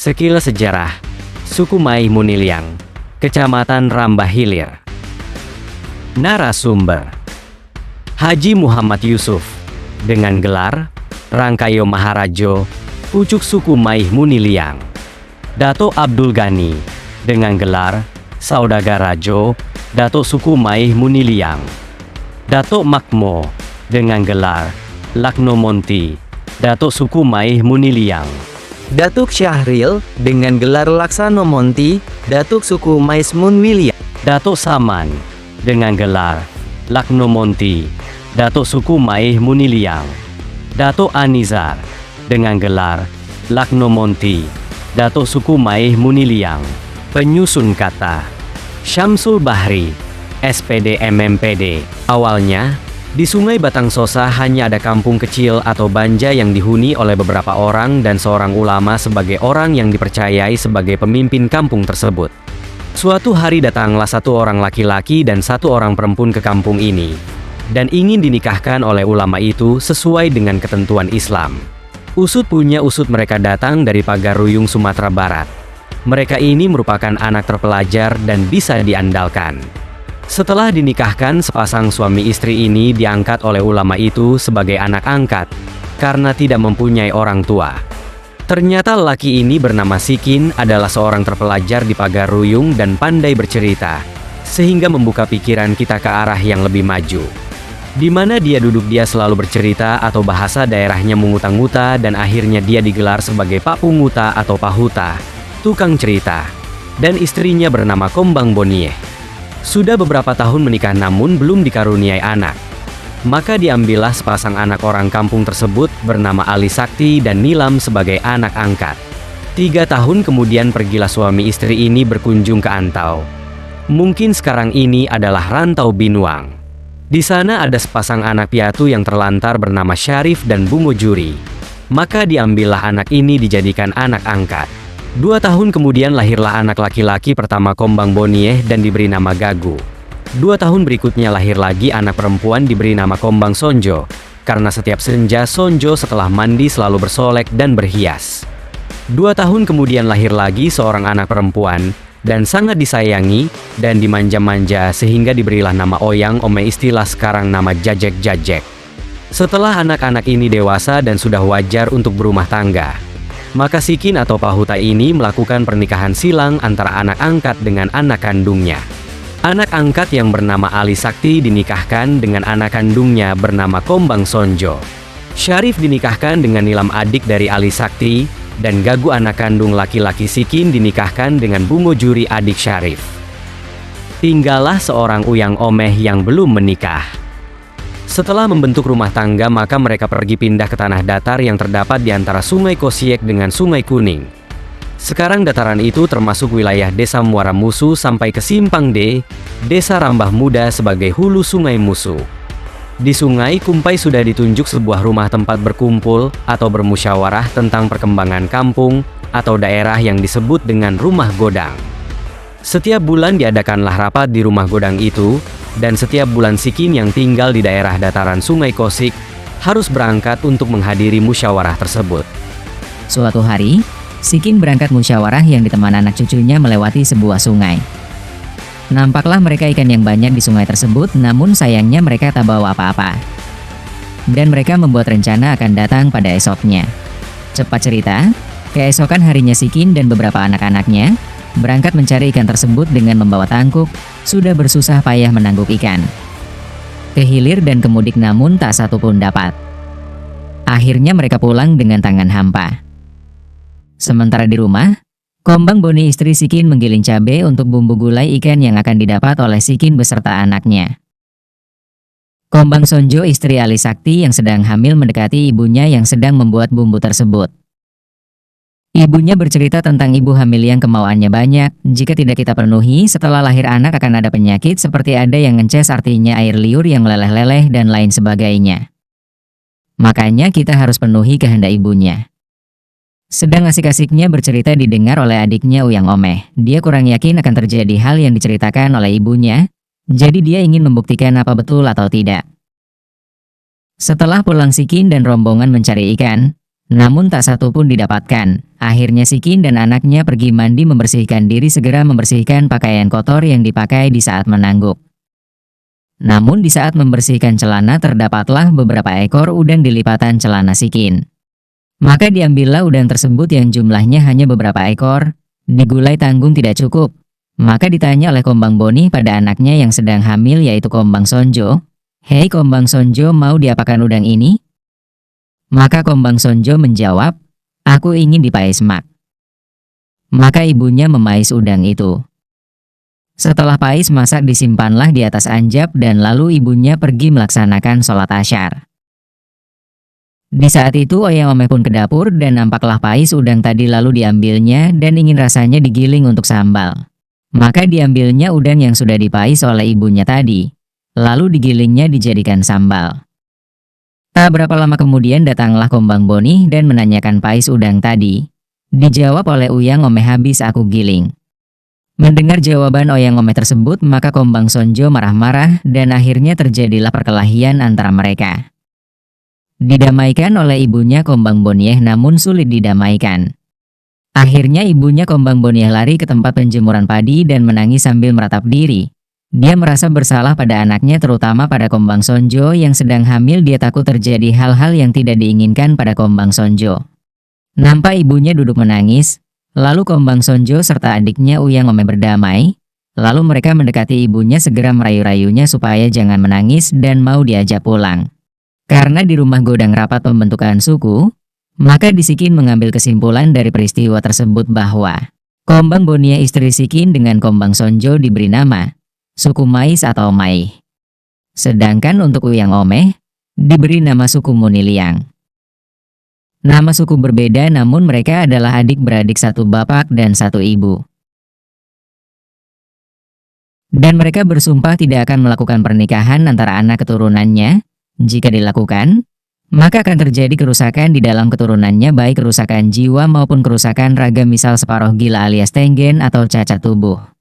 Sekilas sejarah, suku Mai Muniliang, Kecamatan Rambah Hilir. Narasumber: Haji Muhammad Yusuf, dengan gelar Rangkayo Maharajo, pucuk suku Mai Muniliang. Dato Abdul Ghani, dengan gelar Saudagar Rajo, Dato suku Mai Muniliang. Dato Makmo, dengan gelar Lakno Monti, Dato suku Mai Muniliang. Datuk Syahril, dengan gelar Laksano Monti, Datuk suku Mais Muniliang. Dato Saman, dengan gelar Lakno Monti, Dato suku Mai Muniliang. Dato Anizar, dengan gelar Lakno Monti, Dato suku Mai Muniliang. Penyusun kata: Syamsul Bahri, SPD MMPD. Awalnya, di Sungai Batang Sosa hanya ada kampung kecil atau banja yang dihuni oleh beberapa orang dan seorang ulama sebagai orang yang dipercayai sebagai pemimpin kampung tersebut. Suatu hari datanglah satu orang laki-laki dan satu orang perempuan ke kampung ini, dan ingin dinikahkan oleh ulama itu sesuai dengan ketentuan Islam. Usut punya usut mereka datang dari Pagaruyung, Sumatera Barat. Mereka ini merupakan anak terpelajar dan bisa diandalkan. Setelah dinikahkan, sepasang suami istri ini diangkat oleh ulama itu sebagai anak angkat karena tidak mempunyai orang tua. Ternyata laki ini bernama Sikin adalah seorang terpelajar di Pagaruyung dan pandai bercerita, sehingga membuka pikiran kita ke arah yang lebih maju. Di mana dia duduk, dia selalu bercerita atau bahasa daerahnya menguta-nguta, dan akhirnya dia digelar sebagai Pak Punguta atau Pahuta, tukang cerita. Dan istrinya bernama Kombang Bonieh. Sudah beberapa tahun menikah namun belum dikaruniai anak. Maka diambillah sepasang anak orang kampung tersebut bernama Ali Sakti dan Nilam sebagai anak angkat. 3 tahun kemudian pergilah suami istri ini berkunjung ke Antau. Mungkin sekarang ini adalah Rantau Binuang. Di sana ada sepasang anak piatu yang terlantar bernama Syarif dan Bungo Juri. Maka diambillah anak ini dijadikan anak angkat. 2 tahun kemudian lahirlah anak laki-laki pertama Kombang Bonieh dan diberi nama Gagu. 2 tahun berikutnya lahir lagi anak perempuan diberi nama Kombang Sonjo, karena setiap senja Sonjo setelah mandi selalu bersolek dan berhias. 2 tahun kemudian lahir lagi seorang anak perempuan, dan sangat disayangi dan dimanja-manja sehingga diberilah nama Oyang Ome, istilah sekarang nama Jajek-Jajek. Setelah anak-anak ini dewasa dan sudah wajar untuk berumah tangga, maka Sikin atau Pahuta ini melakukan pernikahan silang antara anak angkat dengan anak kandungnya. Anak angkat yang bernama Ali Sakti dinikahkan dengan anak kandungnya bernama Kombang Sonjo. Syarif dinikahkan dengan Nilam, adik dari Ali Sakti, dan Gagu anak kandung laki-laki Sikin dinikahkan dengan Bungo Juri, adik Syarif. Tinggallah seorang Uyang Omeh yang belum menikah. Setelah membentuk rumah tangga, maka mereka pergi pindah ke tanah datar yang terdapat di antara Sungai Kosiek dengan Sungai Kuning. Sekarang dataran itu termasuk wilayah Desa Muara Musu sampai ke Simpang D, Desa Rambah Muda sebagai hulu Sungai Musu. Di Sungai Kumpai sudah ditunjuk sebuah rumah tempat berkumpul atau bermusyawarah tentang perkembangan kampung atau daerah yang disebut dengan Rumah Godang. Setiap bulan diadakanlah rapat di Rumah Godang itu, dan setiap bulan Sikin yang tinggal di daerah dataran Sungai Kosik harus berangkat untuk menghadiri musyawarah tersebut. Suatu hari, Sikin berangkat musyawarah yang ditemani anak cucunya melewati sebuah sungai. Nampaklah mereka ikan yang banyak di sungai tersebut, namun sayangnya mereka tak bawa apa-apa. Dan mereka membuat rencana akan datang pada esoknya. Cepat cerita, keesokan harinya Sikin dan beberapa anak-anaknya berangkat mencari ikan tersebut dengan membawa tangkuk, sudah bersusah payah menangguk ikan. Ke hilir dan kemudik namun tak satu pun dapat. Akhirnya mereka pulang dengan tangan hampa. Sementara di rumah, Kombang Boni istri Sikin menggiling cabai untuk bumbu gulai ikan yang akan didapat oleh Sikin beserta anaknya. Kombang Sonjo istri Ali Sakti yang sedang hamil mendekati ibunya yang sedang membuat bumbu tersebut. Ibunya bercerita tentang ibu hamil yang kemauannya banyak. Jika tidak kita penuhi, setelah lahir anak akan ada penyakit seperti ada yang ngences, artinya air liur yang meleleh-leleh dan lain sebagainya. Makanya kita harus penuhi kehendak ibunya. Sedang asik-asiknya bercerita didengar oleh adiknya Uyang Omeh. Dia kurang yakin akan terjadi hal yang diceritakan oleh ibunya, jadi dia ingin membuktikan apa betul atau tidak. Setelah pulang Sikin dan rombongan mencari ikan, Namun tak satu pun didapatkan. Akhirnya Sikin dan anaknya pergi mandi membersihkan diri, segera membersihkan pakaian kotor yang dipakai di saat menangguk. Namun di saat membersihkan celana terdapatlah beberapa ekor udang di lipatan celana Sikin. Maka diambillah udang tersebut yang jumlahnya hanya beberapa ekor. Digulai tanggung tidak cukup. Maka ditanya oleh Kombang Boni pada anaknya yang sedang hamil yaitu Kombang Sonjo. "Hei Kombang Sonjo, mau diapakan udang ini?" Maka Kombang Sonjo menjawab, "Aku ingin dipais mak." Maka ibunya memais udang itu. Setelah pais masak disimpanlah di atas anjab dan lalu ibunya pergi melaksanakan sholat asyar. Di saat itu Oyang Ome pun ke dapur dan nampaklah pais udang tadi, lalu diambilnya dan ingin rasanya digiling untuk sambal. Maka diambilnya udang yang sudah dipais oleh ibunya tadi, lalu digilingnya dijadikan sambal. Tak berapa lama kemudian datanglah Kombang Boni dan menanyakan pais udang tadi. Dijawab oleh Uyang Ome, "Habis aku giling." Mendengar jawaban Oyang Ome tersebut, maka Kombang Sonjo marah-marah dan akhirnya terjadilah perkelahian antara mereka. Didamaikan oleh ibunya Kombang Bonieh namun sulit didamaikan. Akhirnya ibunya Kombang Bonieh lari ke tempat penjemuran padi dan menangis sambil meratap diri. Dia merasa bersalah pada anaknya, terutama pada Kombang Sonjo yang sedang hamil. Dia takut terjadi hal-hal yang tidak diinginkan pada Kombang Sonjo. Nampak ibunya duduk menangis, lalu Kombang Sonjo serta adiknya Uyang Ome berdamai. Lalu mereka mendekati ibunya, segera merayu-rayunya supaya jangan menangis dan mau diajak pulang. Karena di rumah godang rapat pembentukan suku, maka Sikin mengambil kesimpulan dari peristiwa tersebut bahwa Kombang Bonieh istri Sikin dengan Kombang Sonjo diberi nama suku Mais atau Mai. Sedangkan untuk Uyang Ome diberi nama suku Muniliang. Nama suku berbeda namun mereka adalah adik-beradik satu bapak dan satu ibu. Dan mereka bersumpah tidak akan melakukan pernikahan antara anak keturunannya. Jika dilakukan, maka akan terjadi kerusakan di dalam keturunannya, baik kerusakan jiwa maupun kerusakan raga, misal separuh gila alias tenggen atau cacat tubuh.